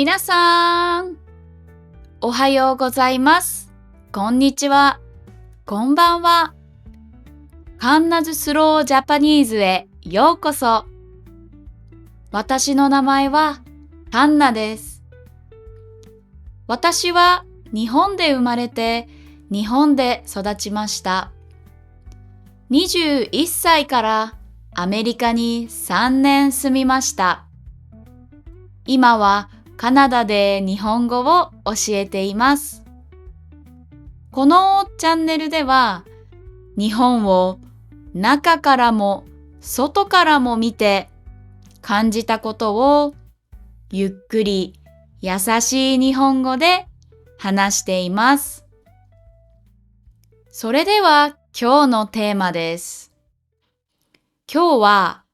皆さん、おはようございます。こんにちは。こんばんは。カンナズスロージャパニーズへようこそ。私の名前はカンナです。私は日本で生まれて日本で育ちました。21歳からアメリカに3年住みました。今はカナダで日本語を教えています。このチャンネルでは日本を中からも外からも見て感じたことをゆっくり優しい日本語で話しています。それでは今日のテーマです。今日は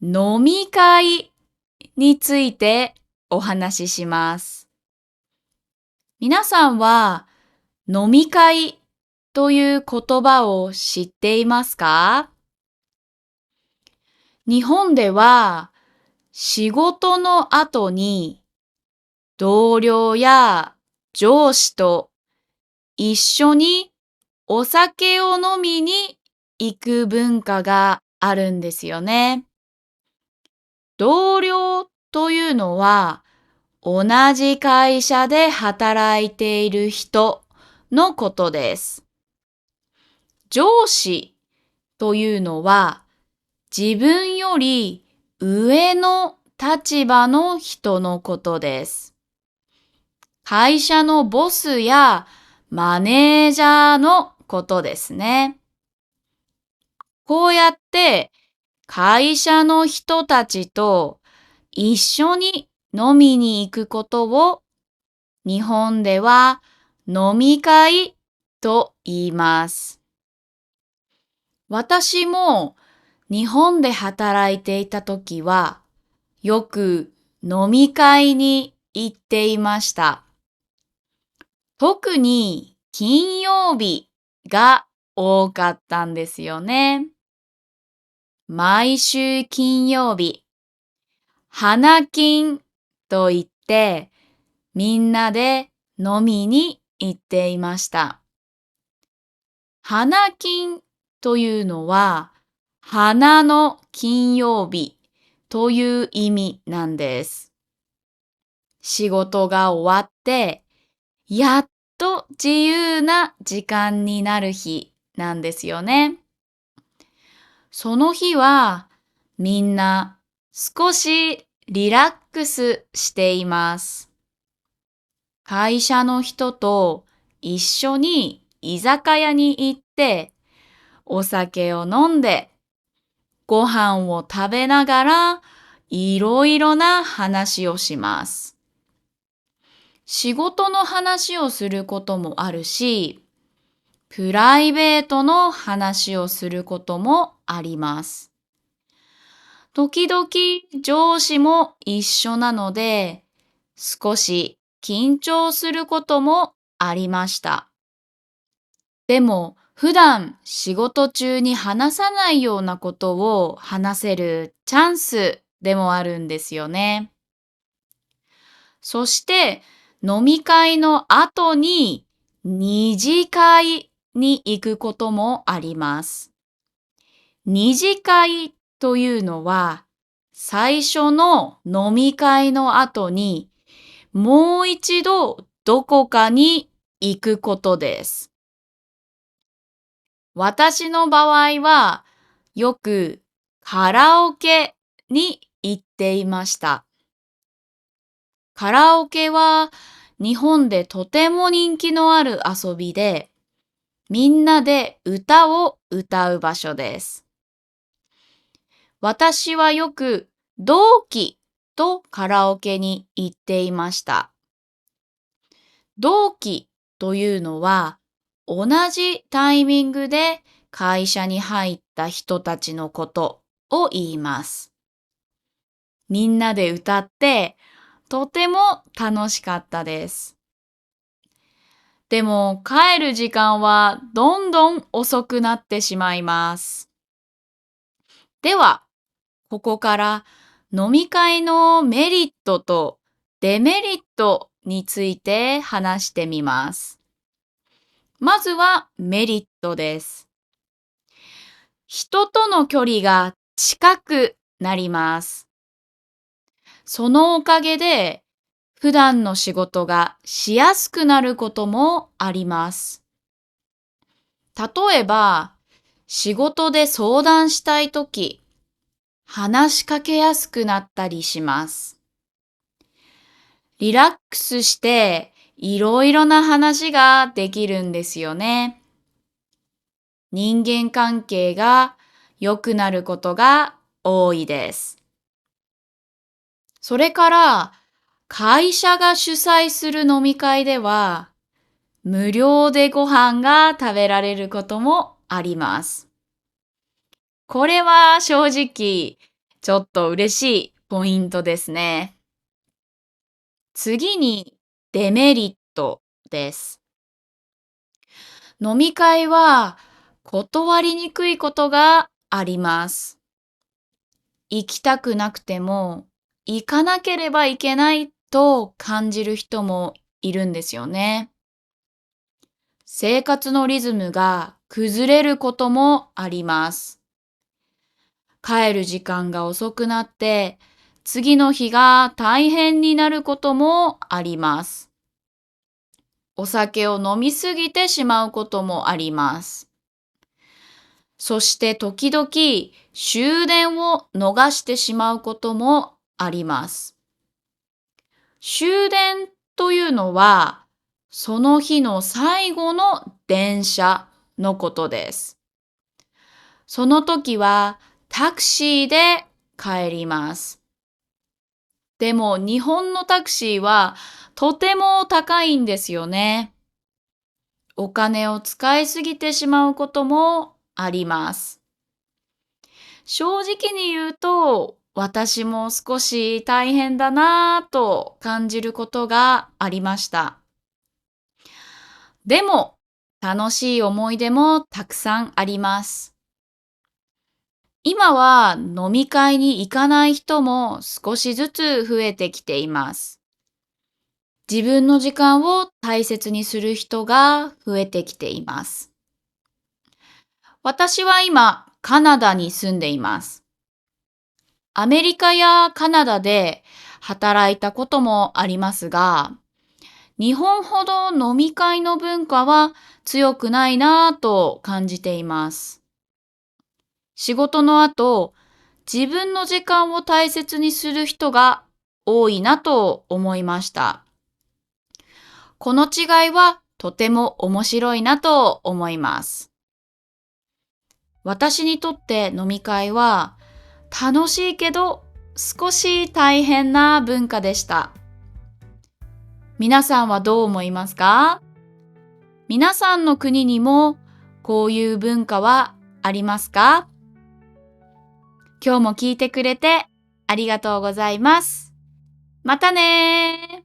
飲み会についてお話しします。皆さんは飲み会という言葉を知っていますか？日本では仕事の後に同僚や上司と一緒にお酒を飲みに行く文化があるんですよね。同僚というのは同じ会社で働いている人のことです。上司というのは自分より上の立場の人のことです。会社のボスやマネージャーのことですね。こうやって会社の人たちと一緒に飲みに行くことを日本では飲み会と言います。私も日本で働いていたときはよく飲み会に行っていました。特に金曜日が多かったんですよね。毎週金曜日、花金と言ってみんなで飲みに行っていました。花金というのは花の金曜日という意味なんです。仕事が終わってやっと自由な時間になる日なんですよね。その日はみんな少しリラックスしています。会社の人と一緒に居酒屋に行ってお酒を飲んでご飯を食べながらいろいろな話をします。仕事の話をすることもあるし、プライベートの話をすることもあります。時々上司も一緒なので、少し緊張することもありました。でも普段仕事中に話さないようなことを話せるチャンスでもあるんですよね。そして飲み会の後に二次会に行くこともあります。二次会というのは最初の飲み会の後にもう一度どこかに行くことです。私の場合はよくカラオケに行っていました。カラオケは日本でとても人気のある遊びで、みんなで歌を歌う場所です。私はよく同期とカラオケに行っていました。同期というのは同じタイミングで会社に入った人たちのことを言います。みんなで歌ってとても楽しかったです。でも帰る時間はどんどん遅くなってしまいます。では、ここから飲み会のメリットとデメリットについて話してみます。まずはメリットです。人との距離が近くなります。そのおかげで普段の仕事がしやすくなることもあります。例えば、仕事で相談したいとき、話しかけやすくなったりします。リラックスしていろいろな話ができるんですよね。人間関係が良くなることが多いです。それから、会社が主催する飲み会では、無料でご飯が食べられることもあります。これは正直、ちょっと嬉しいポイントですね。次に、デメリットです。飲み会は断りにくいことがあります。行きたくなくても、行かなければいけないと感じる人もいるんですよね。生活のリズムが崩れることもあります。帰る時間が遅くなって、次の日が大変になることもあります。お酒を飲みすぎてしまうこともあります。そして時々終電を逃してしまうこともあります。終電というのは、その日の最後の電車のことです。その時はタクシーで帰ります。でも日本のタクシーはとても高いんですよね。お金を使いすぎてしまうこともあります。正直に言うと、私も少し大変だなぁと感じることがありました。でも、楽しい思い出もたくさんあります。今は飲み会に行かない人も少しずつ増えてきています。自分の時間を大切にする人が増えてきています。私は今、カナダに住んでいます。アメリカやカナダで働いたこともありますが、日本ほど飲み会の文化は強くないなぁと感じています。仕事の後、自分の時間を大切にする人が多いなと思いました。この違いはとても面白いなと思います。私にとって飲み会は楽しいけど少し大変な文化でした。皆さんはどう思いますか？皆さんの国にもこういう文化はありますか？今日も聞いてくれてありがとうございます。またねー。